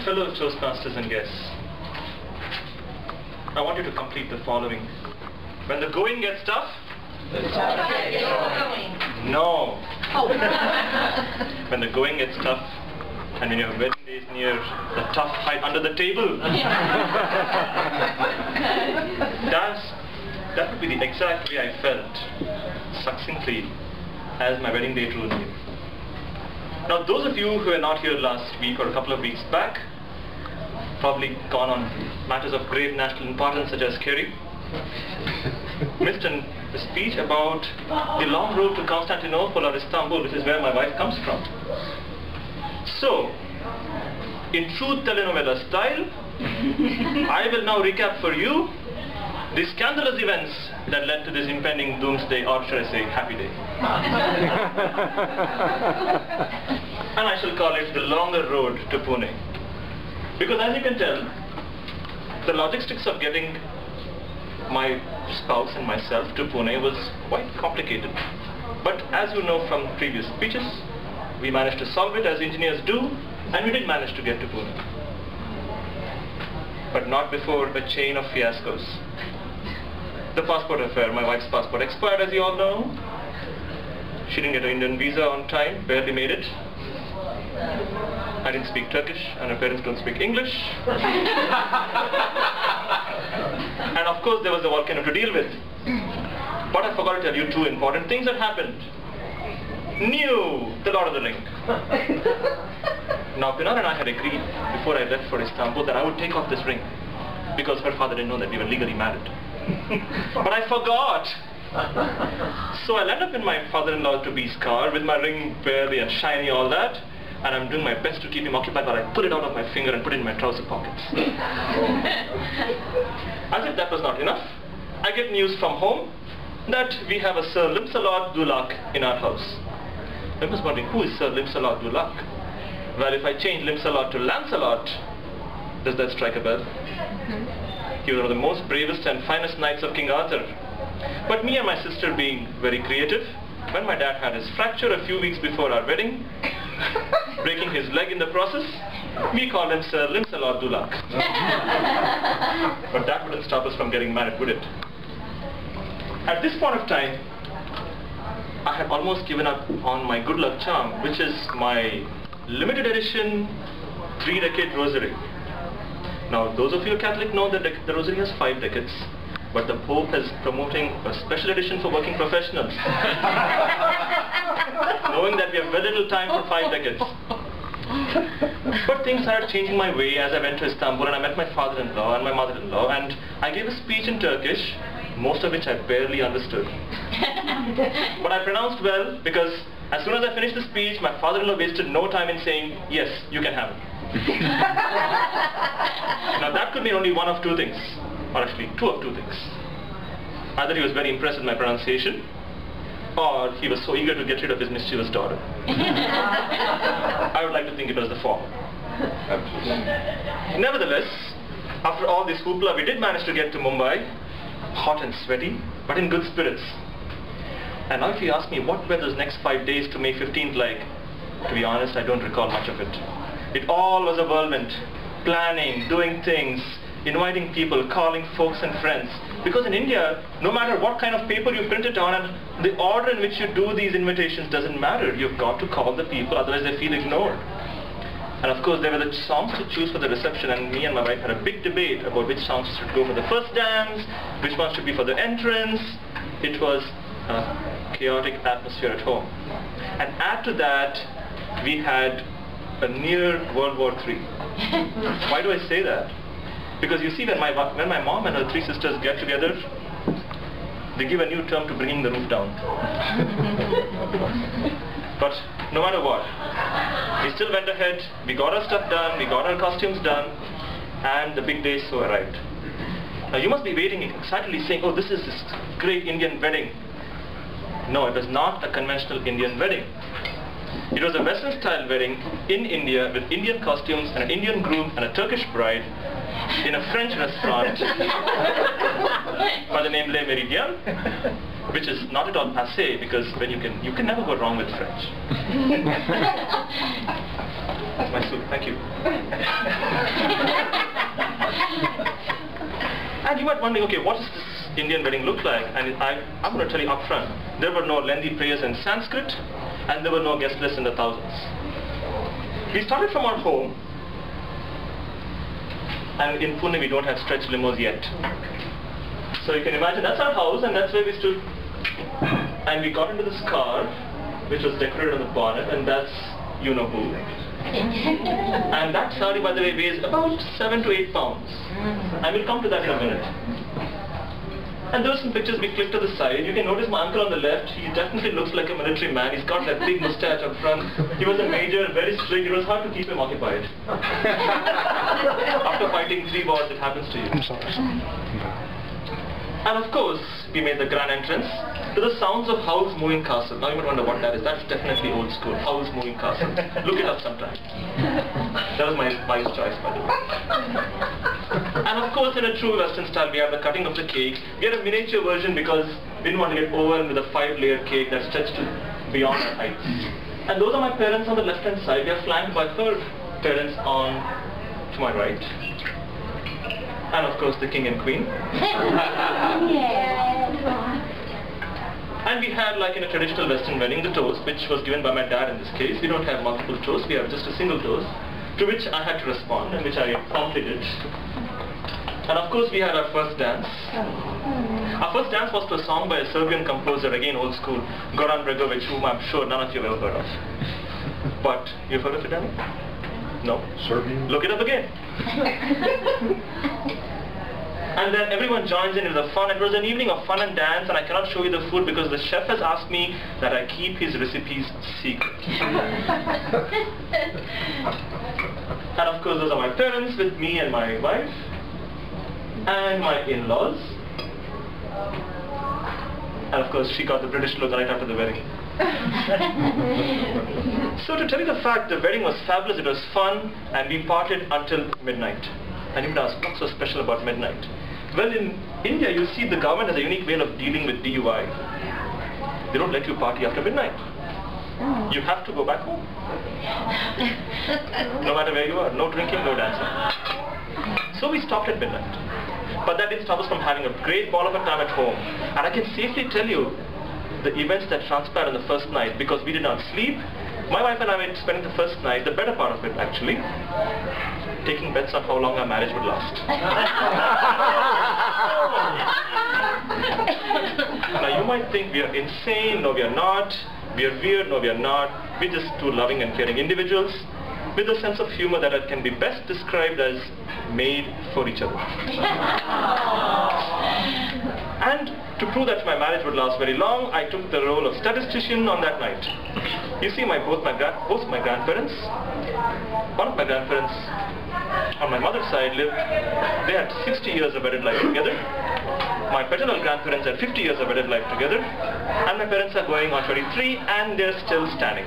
fellow Toastmasters and guests, I want you to complete the following. When the going gets tough, no. When the going gets tough, and when your wedding day is near, the tough hide under the table. That would be the exact way I felt, succinctly, as my wedding day drew near. Now, those of you who were not here last week or a couple of weeks back, probably gone on matters of grave national importance such as Kerry, missed a speech about the long road to Constantinople or Istanbul, which is where my wife comes from. So, in true telenovela style, I will now recap for you the scandalous events that led to this impending doomsday, or should I say, happy day. And I shall call it the longer road to Pune. Because as you can tell, the logistics of getting my spouse and myself to Pune was quite complicated. But as you know from previous speeches, we managed to solve it as engineers do, and we did manage to get to Pune. But not before a chain of fiascos. The passport affair, my wife's passport expired, as you all know. She didn't get an Indian visa on time, barely made it. I didn't speak Turkish, and her parents don't speak English. And of course there was the volcano to deal with. But I forgot to tell you two important things that happened. The Lord of the Ring. Now Pinar and I had agreed before I left for Istanbul that I would take off this ring, because her father didn't know that we were legally married. But I forgot. So I landed up in my father-in-law to-be's car with my ring barely and shiny, all that, and I'm doing my best to keep him occupied, but I pull it out of my finger and put it in my trouser pockets. As if that was not enough, I get news from home that we have a Sir Limsalot Dulak in our house. I was wondering, who is Sir Limsalot Dulak? Well, if I change Limsalot to Lancelot, does that strike a bell? He was one of the most bravest and finest knights of King Arthur. But me and my sister being very creative, when my dad had his fracture a few weeks before our wedding, breaking his leg in the process, we called him Sir Limsalot Dulak. But that wouldn't stop us from getting married, would it? At this point of time, I had almost given up on my good luck charm, which is my limited edition 3-decade rosary. Now, those of you who are Catholic know that the rosary has 5 decades, but the Pope is promoting a special edition for working professionals, knowing that we have very little time for 5 decades. But things started changing my way as I went to Istanbul, and I met my father-in-law and my mother-in-law, and I gave a speech in Turkish, most of which I barely understood. But I pronounced well, because as soon as I finished the speech, my father-in-law wasted no time in saying, "Yes, you can have it." Now that could mean only one of two things, or actually two of two things. Either he was very impressed with my pronunciation, or he was so eager to get rid of his mischievous daughter. I would like to think it was the former. Nevertheless, after all this hoopla, we did manage to get to Mumbai, hot and sweaty, but in good spirits. And now if you ask me what were those next 5 days to May 15th like, to be honest, I don't recall much of it. It all was a whirlwind. Planning, doing things, inviting people, calling folks and friends. Because in India, no matter what kind of paper you print it on, and the order in which you do these invitations doesn't matter. You've got to call the people, otherwise they feel ignored. And of course, there were the songs to choose for the reception, and me and my wife had a big debate about which songs should go for the first dance, which ones should be for the entrance. It was a chaotic atmosphere at home. And add to that, we had a near World War III. Why do I say that? Because you see, when my mom and her 3 sisters get together, they give a new term to bringing the roof down. But no matter what, we still went ahead, we got our stuff done, we got our costumes done, and the big day so arrived. Now you must be waiting excitedly saying, "Oh, this is this great Indian wedding." No, it was not a conventional Indian wedding. It was a Western style wedding in India with Indian costumes and an Indian groom and a Turkish bride in a French restaurant by the name Le Méridien, which is not at all passé, because when you can never go wrong with French. my suit. Thank you. And you might wonder, okay, what does this Indian wedding look like? And I'm going to tell you up front, there were no lengthy prayers in Sanskrit, and there were no guest lists in the thousands. We started from our home, and in Pune we don't have stretch limos yet. So you can imagine that's our house, and that's where we stood. And we got into this car, which was decorated on the bonnet, and that's you know who. And that sari, by the way, weighs about 7 to 8 pounds. I will come to that in a minute. And there are some pictures we clicked to the side. You can notice my uncle on the left. He definitely looks like a military man. He's got that big mustache up front. He was a major, very strict. It was hard to keep him occupied. After fighting 3 wars, it happens to you. I'm sorry. And of course, we made the grand entrance to the sounds of Howl's Moving Castle. Now you might wonder what that is. That's definitely old school. Howl's Moving Castle. Look it up sometime. That was my wife's choice, by the way. And of course, in a true Western style, we have the cutting of the cake. We had a miniature version because we didn't want to get overwhelmed with a 5-layer cake that stretched beyond our heights. And those are my parents on the left-hand side. We are flanked by her parents to my right. And of course the king and queen. And we had, like in a traditional Western wedding, the toast, which was given by my dad in this case. We don't have multiple toasts, we have just a single toast, to which I had to respond, and which I promptly did. And of course we had our first dance. Our first dance was to a song by a Serbian composer, again old school, Goran Bregovic, whom I'm sure none of you have ever heard of. But you've heard of it, Danny? No? Serbian? Look it up again. And then everyone joins in with the fun. It was an evening of fun and dance, and I cannot show you the food because the chef has asked me that I keep his recipes secret. And of course those are my parents with me and my wife, and my in-laws. And of course she got the British look right after the wedding. So to tell you the fact, the wedding was fabulous, it was fun, and we partied until midnight. And you would ask, what's so special about midnight? Well, in India, you see the government has a unique way of dealing with DUI. They don't let you party after midnight. You have to go back home. No matter where you are, no drinking, no dancing. So we stopped at midnight. But that didn't stop us from having a great ball of a time at home. And I can safely tell you the events that transpired on the first night, because we did not sleep. My wife and I were spending the first night, the better part of it actually, taking bets on how long our marriage would last. Now you might think we are insane. No, we are not. We are weird. No, we are not. We're just two loving and caring individuals with a sense of humor that can be best described as made for each other. And to prove that my marriage would last very long, I took the role of statistician on that night. You see, both my grandparents, one of my grandparents on my mother's side they had 60 years of wedded life together. My paternal grandparents had 50 years of wedded life together. And my parents are going on 23 and they're still standing.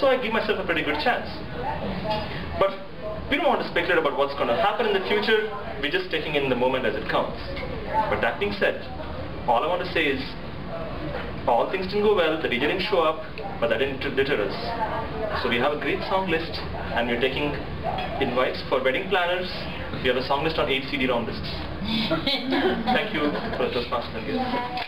So I give myself a pretty good chance. But we don't want to speculate about what's going to happen in the future. We're just taking in the moment as it comes. But that being said, all I want to say is, all things didn't go well, the DJ didn't show up, but that didn't deter us. So we have a great song list, and we're taking invites for wedding planners. We have a song list on 8 CD-ROM discs. Thank you for the Toastmasters.